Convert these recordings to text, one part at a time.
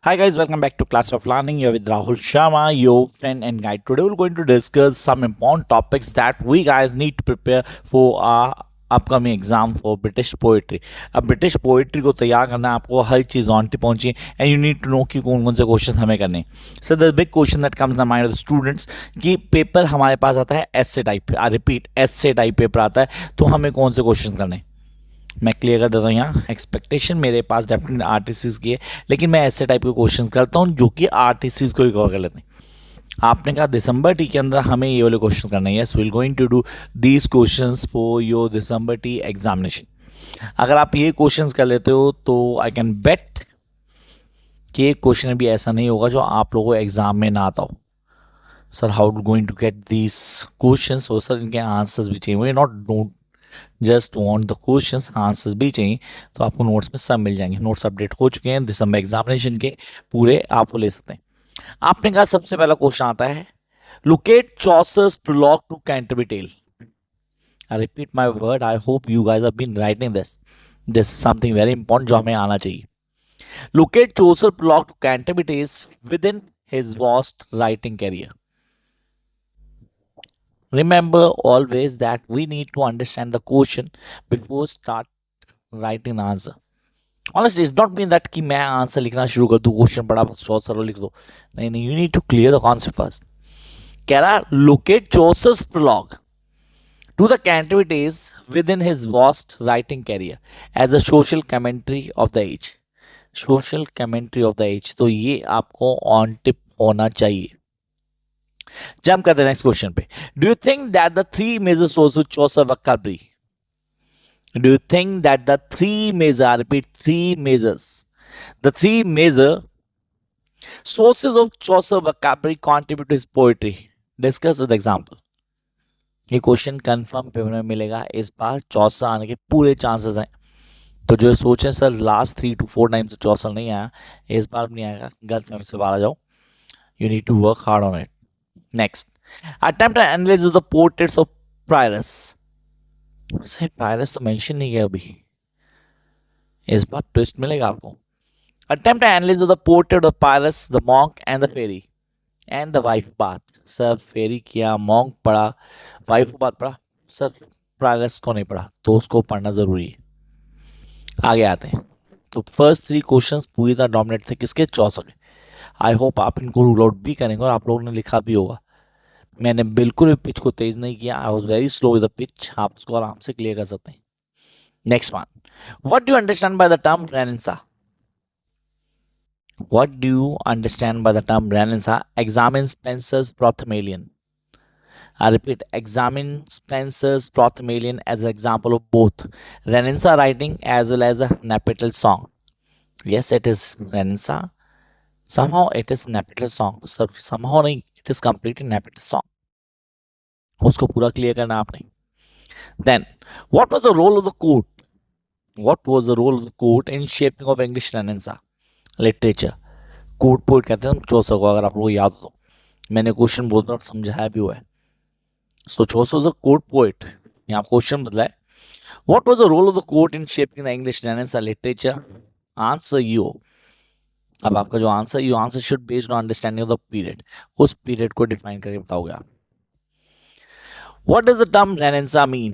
Hi guys, welcome back to Class of Learning. You're with Rahul Sharma, your friend and guide. Today we're going to discuss some important topics that we guys need to prepare for our upcoming exam for British poetry. अब British poetry को तैयार करना है आपको हर चीज़ on टी पहुंची and you need to know कि कौन कौन से क्वेश्चन हमें करने so the big question that comes the mind of the students कि पेपर हमारे पास आता है essay type, I repeat essay type paper आता है, तो हमें कौन से क्वेश्चन करने। मैं क्लियर कर देता हूँ यहाँ, एक्सपेक्टेशन मेरे पास डेफिनेट आरटीसीज की है, लेकिन मैं ऐसे टाइप के क्वेश्चन करता हूँ जो कि आरटीसीज को ही कवर कर लेते हैं। आपने कहा दिसंबर टी के अंदर हमें ये वाले क्वेश्चन करने हैं। Yes, will going to do these questions for your December T examination. अगर आप ये क्वेश्चंस कर लेते हो तो आई कैन बेट कि एक क्वेश्चन भी ऐसा नहीं होगा जो आप लोगों को एग्जाम में ना आता हो। Sir how going to get these questions, हो सर इनके आंसर्स भी चाहिए, we not don't just want the questions, answers भी चाहिए, तो आपको नोट्स में सब मिल जाएंगे। नोट्स अपडेट हो चुके हैं दिसंबर एग्जामिनेशन के, पूरे आपको ले सकते हैं। आपने कहा सबसे पहला क्वेश्चन आता है, locate Chaucer's prologue to Canterbury tale. I repeat my word, I hope you guys have been writing this is something very important जो हमें आना चाहिए। Locate Chaucer prologue to Canterbury tales within his vast writing career. Remember always that we need to understand the question before start writing the answer. Honestly, it's not mean that कि मैं answer लिखना शुरू कर दूँ, question पढ़ा बस short सरल लिख दो। नहीं नहीं, you need to clear the concept first. कह रहा locate Chaucer's prologue to the Canterbury Tales within his vast writing career as a social commentary of the age. Social commentary of the age, तो ये आपको on tip होना चाहिए। Jump करते हैं next question पे। Do you think that the three major source of Chaucer vocabulary, do you think that the three major, I repeat three majors, the three major sources of Chaucer vocabulary contribute to his poetry, discuss with example. ये question confirm paper में मिलेगा, इस बार चौसर आने के पूरे chances हैं। तो जो सोचें सर लास्ट 3 to 4 टाइम्स चौसर नहीं आया, इस बार भी नहीं आएगा, गलत फहमी से बाहर आ जाओ। You need to work hard on it. Next, attempt an analysis of the portraits of Pyrrhus. से Pyrrhus तो मेंशन नहीं किया अभी, इस बार ट्विस्ट मिलेगा आपको। Attempt an analysis of the portrait of Pyrrhus, the monk and the fairy and the wife bath. Sir फेरी किया, monk पढ़ा, wife बात पढ़ा, सर Pyrrhus को नहीं पढ़ा, तो उसको पढ़ना जरूरी है। आगे आते हैं, तो फर्स्ट 3 क्वेश्चंस पूरी तरह डोमिनेट थे किसके, चौसर के। आई होप आप इनको रूल आउट भी करेंगे और आप लोगों ने लिखा भी होगा। मैंने बिल्कुल भी पिच को तेज नहीं किया, I was very slow with the pitch, आप उसको आराम से क्लियर कर सकते हैं। Next one, what do you understand by the term renaissance, what do you understand by the term renaissance? Examine Spenser's Prothalamion, I repeat, examine Spencer's Prothmalion as an example of both Renaissance writing as well as a Napital song. Yes, it is Renaissance. Somehow it is Napital song. So somehow नहीं, it is completely Napital song. उसको पूरा clear करना आपने। Then, what was the role of the court? What was the role of the court in shaping of English Renaissance literature? Court poet कहते हैं हम चौसर को, अगर आप लोगों को याद हो, मैंने क्वेश्चन बहुत बार समझाया भी हुआ है। सो चौसर द कोर्ट पोइट, यहाँ क्वेश्चन बदला है। What was the role of the court in shaping the English Renaissance literature? Answer you. अब आपका जो answer, you answer should based on understanding of the period, उस पीरियड को डिफाइन करके बताओगे आप। What does the term Renaissance mean?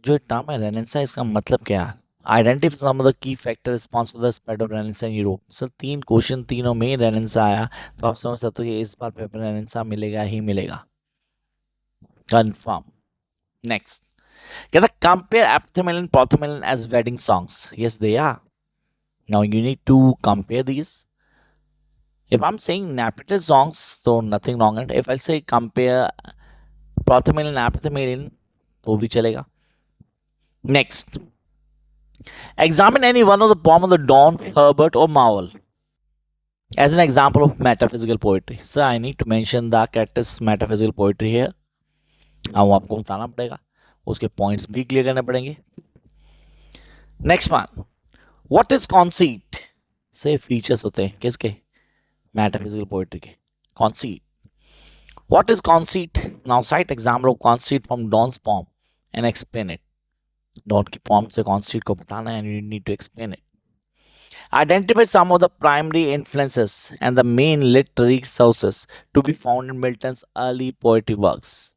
जो term है Renaissance, इसका मतलब क्या है? Identify some of the key factors responsible for the spread of Renaissance in Europe. Sir 3 question, तीनों में Renaissance आया, तो आप समझ सकते हो कि इस बार पेपर Renaissance मिलेगा ही मिलेगा, कंफर्म। नेक्स्ट, कहता compare Epithalamion and Prothalamion as wedding songs. Yes they are. Now you need to compare these. If I'm saying Napital songs, so nothing wrong in it. If I say compare Prothemelian and Epithemelian, तो भी चलेगा। Next, examine any one of the poem of the Don, Herbert or Marvel as an example of metaphysical poetry. Sir, I need to mention the characters metaphysical poetry here. अब आपको बताना पड़ेगा, उसके points भी clear करने पड़ेंगे। Next one, what is conceit? से features होते हैं किसके, metaphysical poetry के। conceit, what is conceit? Now cite example of conceit from Don's poem and explain it. Don की poem से conceit को बताना है and you need to explain it. Identify some of the primary influences and the main literary sources to be found in Milton's early poetry works.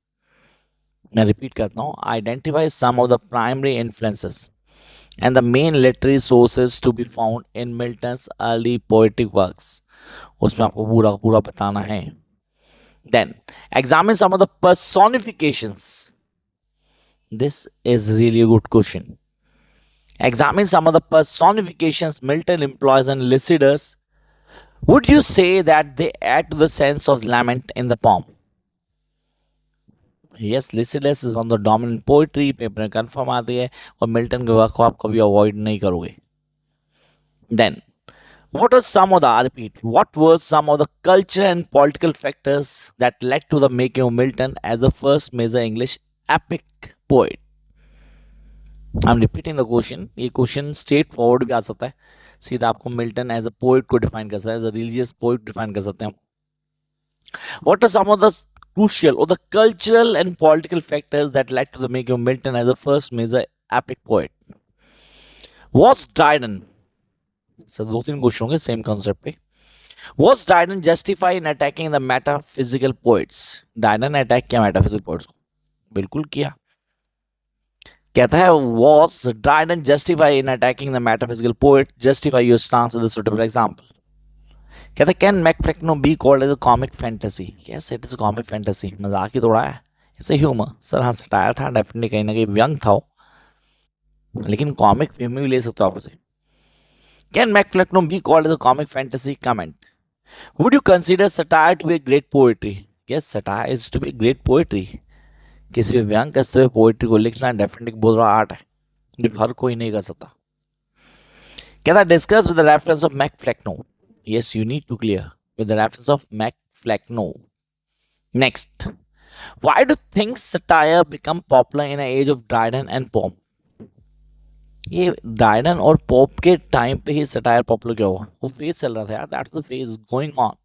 मैं repeat करता हूँ. Identify some of the primary influences and the main literary sources to be found in Milton's early poetic works. उसमें आपको पूरा पूरा बताना है. Then examine some of the personifications. This is really a good question. Examine some of the personifications Milton employs in Lycidas. Would you say that they add to the sense of lament in the poem? Yes, Lycidas is one of the dominant poetry. Paper में confirm आती है और Milton के work को आप कभी avoid नहीं करोगे. Then, what are some of the, I repeat, what were some of the cultural and political factors that led to the making of Milton as the first major English epic poet? I'm repeating the question. ये question straightforward भी आ सकता है. सीधा आपको Milton as a poet को define कर सकता है, as a religious poet define कर सकते हैं. What are some of the crucial or the cultural and political factors that led to the making of Milton as the first major epic poet? Was Dryden, sir दो तीन question होंगे same concept पे. Was Dryden justified in attacking the metaphysical poets? Dryden ने attack किया metaphysical poets को. बिल्कुल किया. कहता है was Dryden justified in attacking the metaphysical poet? Justify your stance with a suitable example. कहता है can Macfleckno be called as a comic fantasy? Yes, it is a comic fantasy. मजाक ही थोड़ा है. It's a humor. सर हाँ satire था, definitely कहीं ना कहीं व्यंग था, लेकिन कॉमिक फिल्म में भी ले सकते हो आप उसे. Can Macfleckno be called as a comic fantasy? Comment. Would you consider satire to be a great poetry? Yes, satire is to be a great poetry. किसी भी व्यंग कसते हुए पोइट्री को लिखना डेफिनेटली बहुत बड़ा आर्ट है जो हर कोई नहीं कर सकता. कहता discuss with the reference of MacFlecknoe. Yes, you need to clear with the reference of MacFlecknoe. Next, why do things satire become popular in age of Dryden and Pope? ये ड्राइडन और Pope के time पे ही satire popular क्यों हुआ? वो phase चल रहा था यार, that's the phase going on.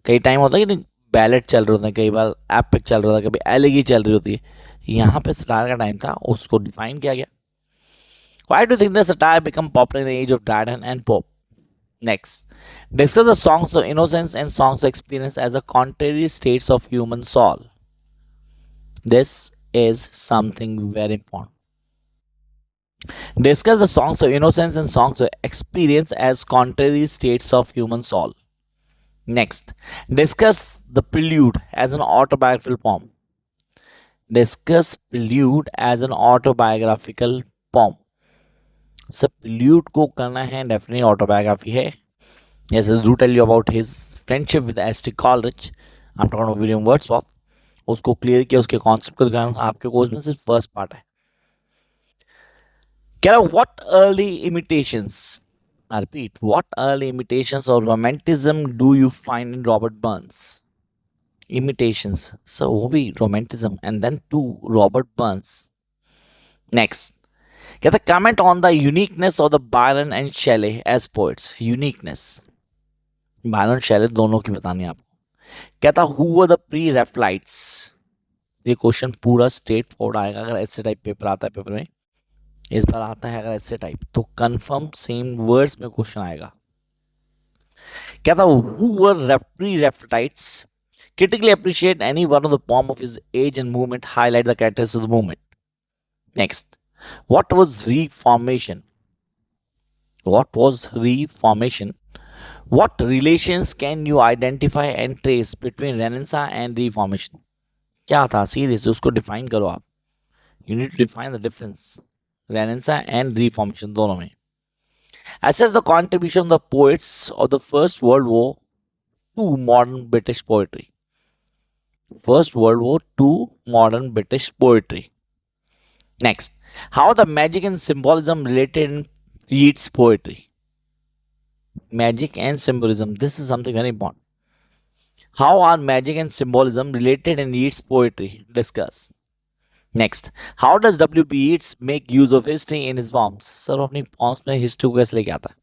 कई टाइम होता है कि बैलेट चल रहे होते हैं, कई बार एपिक चल रहा था, कभी एलिगी चल रही होती है. यहाँ पे सटायर का टाइम था, उसको डिफाइन किया गया. Why do you think the satire become popular in the age of Dryden and Pope? Next, discuss the songs of innocence and songs of experience as a contrary states of human soul. This is something very important. Discuss the songs of innocence and songs of experience as contrary states of human soul. Next, discuss the prelude as an autobiographical poem. Discuss prelude as an autobiographical poem. सब prelude को करना है, definitely autobiography है. Yes, do tell you about his friendship with S.T. Coleridge. I'm talking about William Wordsworth. उसको clear किया, उसके concept को दिखाना. आपके कोर्स में सिर्फ फर्स्ट पार्ट है. क्या what early imitations, I repeat, what early imitations of romanticism do you find in Robert Burns? Imitations, so वो भी romanticism and then to Robert Burns. Next, कहता comment on the uniqueness of the Byron and Shelley as poets. Uniqueness, Byron Shelley दोनों की बतानी है आपको. कहता who were the pre-Raphaelites? ये क्वेश्चन पूरा स्ट्रेट फॉरवर्ड आएगा अगर ऐसे टाइप पेपर आता है. पेपर में इस बार आता है अगर ऐसे टाइप तो कंफर्म सेम वर्ड्स में क्वेश्चन आएगा. कहता who were pre-Raphaelites? Critically appreciate any one of the poem of his age and movement, highlight the characteristics of the movement. Next, what was Reformation? What was Reformation? What relations can you identify and trace between Renaissance and Reformation? क्या था serious, उसको define करो आप. You need to define the difference. Renaissance and Reformation दोनों में. Assess the contribution of the poets of the First World War to modern British poetry. First World War to modern British poetry. Next, how the magic and symbolism related in Yeats poetry. Magic and symbolism. This is something very important. How are magic and symbolism related in Yeats poetry? Discuss. Next, how does W.B. Yeats make use of history in his poems? Sir, अपनी poems में history को कैसे लेके आता है?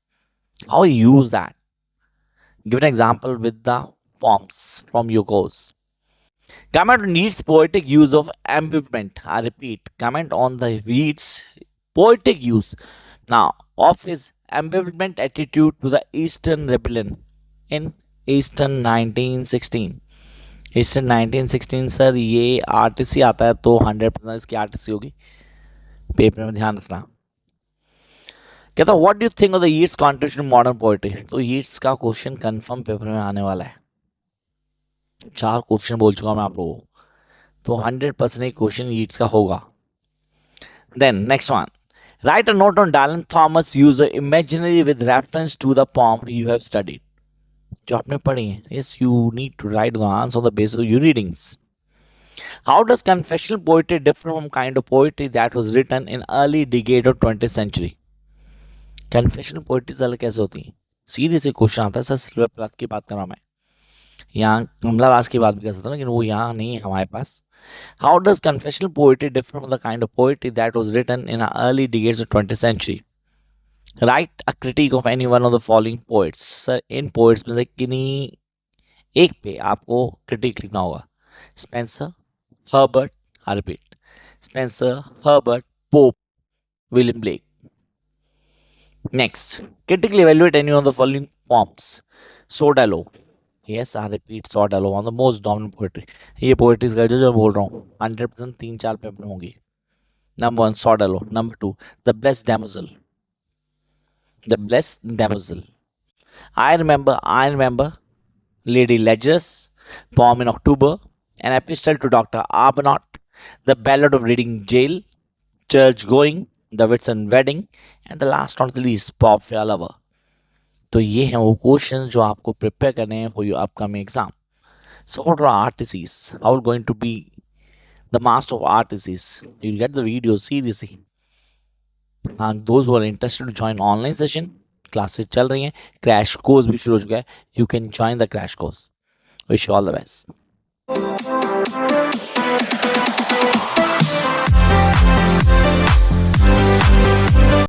How he use that? Give an example with the poems from your course. Comment on Yeats' poetic use of ambivalent. I repeat, comment on the Yeats' poetic use now of his ambivalent attitude to the Eastern Rebellion in Eastern 1916. Eastern 1916 sir ये RTC आता है तो 100% इसकी RTC होगी, paper में ध्यान रखना। कहता what do you think of the Yeats contribution modern poetry, तो यीट्स का क्वेश्चन कंफर्म पेपर में आने वाला है। 4 क्वेश्चन बोल चुका मैं आप लोगों को, तो 100% क्वेश्चन यीट्स का होगा। Then next one, write a note on Dylan Thomas use imaginary with reference to the poem you have studied, जो आपने पढ़ी है। Yes, you need to write the answer on the basis of your readings. How does confessional poetry differ from kind of poetry that was written in early decade of 20th century? Confessional poetry अलग कैसे होती है? सीधे से question आता है sir, silver plus की बात कर रहा हूँ मैं, यहाँ कमला दास की बात भी कर सकता हूँ लेकिन वो यहाँ नहीं है हमारे पास। How does confessional poetry differ from the kind of poetry that was written in early decades of 20th century? Write a critique of any one of the following poets. Sir इन पोइट्स में से किन्हीं एक पे आपको critique लिखना होगा। Spencer, Herbert, I repeat, Spencer, Herbert, Pope, William Blake. Next, critically evaluate any of the following poems. Sordalo. Yes, I repeat, Sordalo, one of the most dominant poetry. ये poetry का जो मैं बोल रहा हूँ 100% 3-4 पेपर में होंगी। Number 1, Sordalo. Number 2, The Blessed Damozel. The Blessed Damozel. I remember, Lady Ledger's poem in October, An Epistle to Dr. Arbuthnot, The Ballad of Reading Jail, Church Going, The Whitsun Wedding, and the last not the least, Pop for Your Lover. तो ये हैं वो question जो आपको prepare करने हैं for your upcoming exam. So what are artists, how going to be the master of artists, you will get the video seriously. हाँ, those who are interested to join online session, classes चल रही हैं, crash course भी शुरू हो चुका है, you can join the crash course. Wish you all the best.